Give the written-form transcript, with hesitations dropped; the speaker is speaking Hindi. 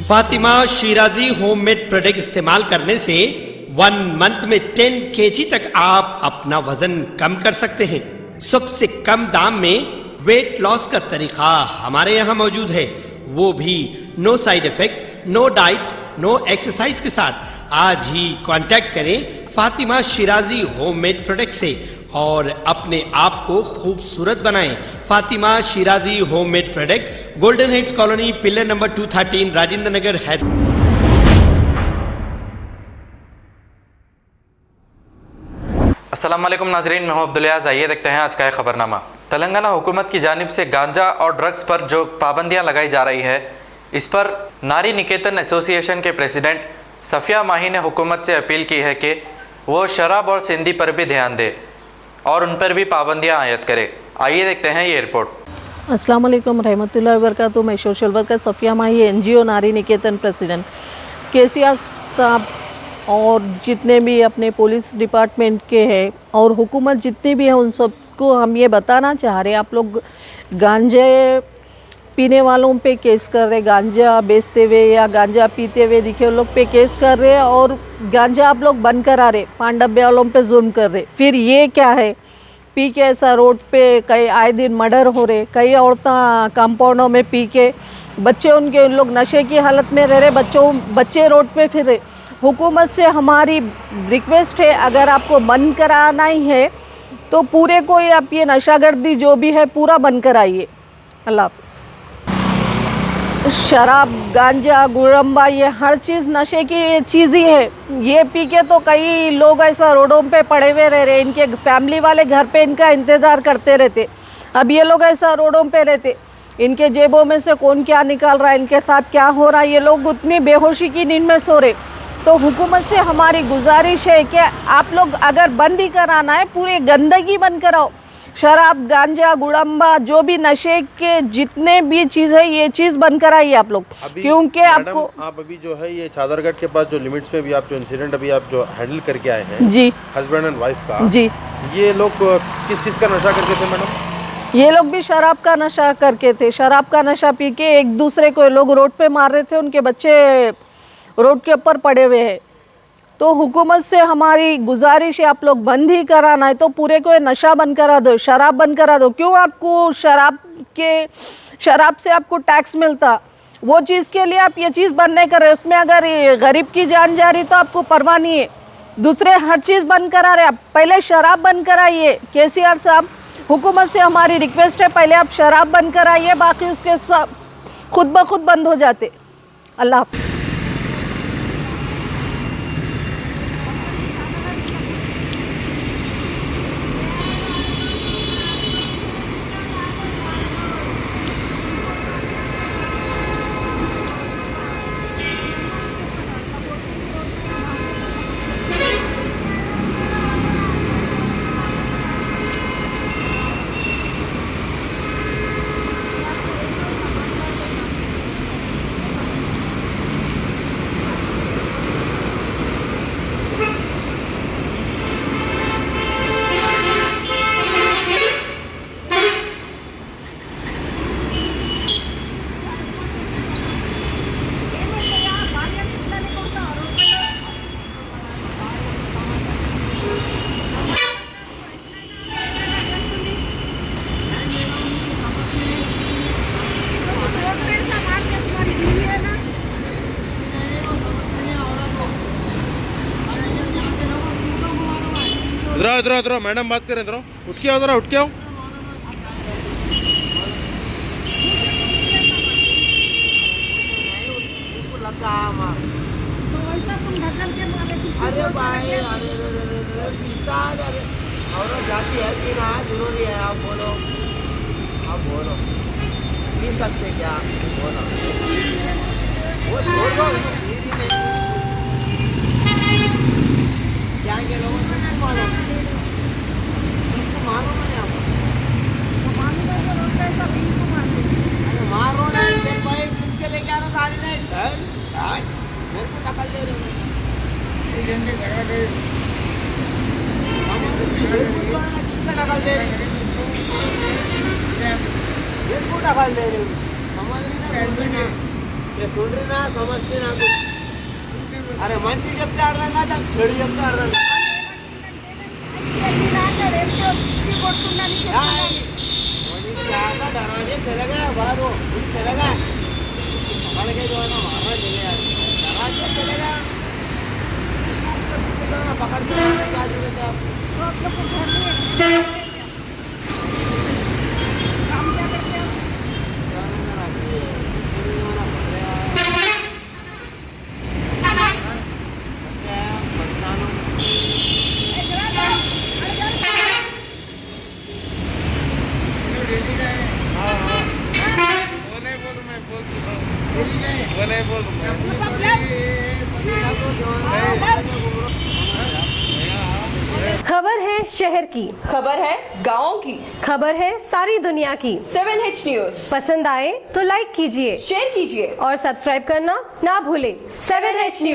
फातिमा शिराजी होममेड प्रोडक्ट इस्तेमाल करने से 1 मंथ में 10 kg तक आप अपना वजन कम कर सकते हैं। सबसे कम दाम में वेट लॉस का तरीका हमारे यहाँ मौजूद है, वो भी no side effect, no diet, no exercise के साथ। आज ही कांटेक्ट करें फातिमा शिराजी होममेड प्रोडक्ट से और अपने आप को खूबसूरत बनाएं। Fatima Shirazi homemade product, golden heads colony, pillar number 213, Rajendra Nagar, Hyderabad. अस्सलाम वालेकुम नाजरीन, मैं हूं अब्दुलियाज़। आइए देखते हैं आज का खबरनामा। तेलंगाना हुकूमत की जानिब से गांजा और ड्रग्स पर जो पाबंदियां लगाई जा रही है, इस पर नारी निकेतन एसोसिएशन के प्रेसिडेंट सफ़िया माही ने हुकूमत से अपील की है कि वो शराब और सिंधी पर भी ध्यान दे और उन पर भी पाबंदियां आयद करे। आइए देखते हैं ये रिपोर्ट। अस्सलाम वालेकुम रहमतुल्लाहि व बरकातुहू। मैं सोशल वर्कर सफ़िया माही, एनजीओ नारी निकेतन प्रेसिडेंट। केसीआर साहब और जितने भी अपने पुलिस डिपार्टमेंट के हैं और हुकूमत जितनी भी है, उन सबको हम ये बताना चाह रहे हैं, आप लोग गांजे पीने वालों पे केस कर रहे, गांजा बेचते हुए या गांजा पीते हुए दिखे उन लोग पे केस कर रहे, और गांजा आप लोग बंद करा रहे, 5 डब्बे वालों पे जुल्म कर रहे। फिर ये क्या है, पी के ऐसा रोड पे कई आए दिन मर्डर हो रहे, कई औरतें कंपाउंडों में पी के, बच्चे उन लोग नशे की हालत में रह रहे, बच्चे रोड पे फिर रहे। हुकूमत से हमारी रिक्वेस्ट है, अगर आपको बंद कराना ही है तो पूरे को आप ये नशागर्दी जो भी है पूरा बंद कराइए। अल्लाह हाफ़िज़। शराब, गांजा, गुड़म्बा, ये हर चीज़ नशे की चीज़ ही है। ये पी के तो कई लोग ऐसा रोडों पे पड़े हुए रह रहे, इनके फैमिली वाले घर पे इनका इंतज़ार करते रहते। अब ये लोग ऐसा रोडों पे रहते, इनके जेबों में से कौन क्या निकाल रहा है, इनके साथ क्या हो रहा है, ये लोग उतनी बेहोशी की नींद में सो रहे। तो हुकूमत से हमारी गुजारिश है कि आप लोग अगर बंद ही कराना है, पूरी गंदगी बंद कराओ। शराब, गांजा, गुड़म्बा, जो भी नशे के जितने भी चीज़ है, ये चीज़ बंद कराइए आप लोग, क्योंकि आपको आप अभी जो है ये चादरगढ़ के पास जो लिमिट्स में भी आप जो इंसिडेंट अभी आप जो हैंडल करके आए हैं जी, हस्बैंड एंड वाइफ का, जी, ये लोग किस चीज़ का नशा करके थे मैडम? ये लोग भी शराब का नशा करके थे। शराब का नशा पी के एक दूसरे को लोग रोड पे मार रहे थे, उनके बच्चे रोड के ऊपर पड़े हुए हैं। तो हुकूमत से हमारी गुजारिश है, आप लोग बंद ही कराना है तो पूरे को नशा बंद करा दो, शराब बंद करा दो। क्यों आपको शराब से आपको टैक्स मिलता, वो चीज़ के लिए आप ये चीज़ बंद नहीं कर रहे। उसमें अगर गरीब की जान जा रही तो आपको परवाह नहीं है, दूसरे हर चीज़ बंद करा रहे। आप पहले शराब बंद कराइए। केसीआर साहब, हुकूमत से हमारी रिक्वेस्ट है, पहले आप शराब बंद कराइए, बाकी उसके सब खुद ब खुद बंद हो जाते। अल्लाह हाफ़िज़। इधर मैडम बात करें, इधर उठ के आओ, उठ के आओ। अरे भाई, अरे जाती है पीना जरूरी है। आप बोलो पी सकते क्या? बोलो वो छोड़ दो, क्या के लोगों को मालूम नहीं आपको, अरे मारो ना भाई, किसके लेके आना गाड़ी नहीं, मेरे को टक्कर दे रहे हो। किसका टक्कर दे रहे हो? मेरे को टक्कर दे रहे हो, समझ रही ना? ये सुन रही ना, समझती ना कुछ। अरे मंची जब तक रंगा तब छेड़ी जब तक रंगा दरवाजे चले गए बाहर, वो चले गए पकड़ के जो है ना मारना चले गया, दरवाजे चले गए पकड़ के क्या जरूरत है खबर है शहर की, खबर है गाँव की, खबर है सारी दुनिया की। 7H न्यूज पसंद आए तो लाइक कीजिए, शेयर कीजिए और सब्सक्राइब करना ना भूलें। 7H news.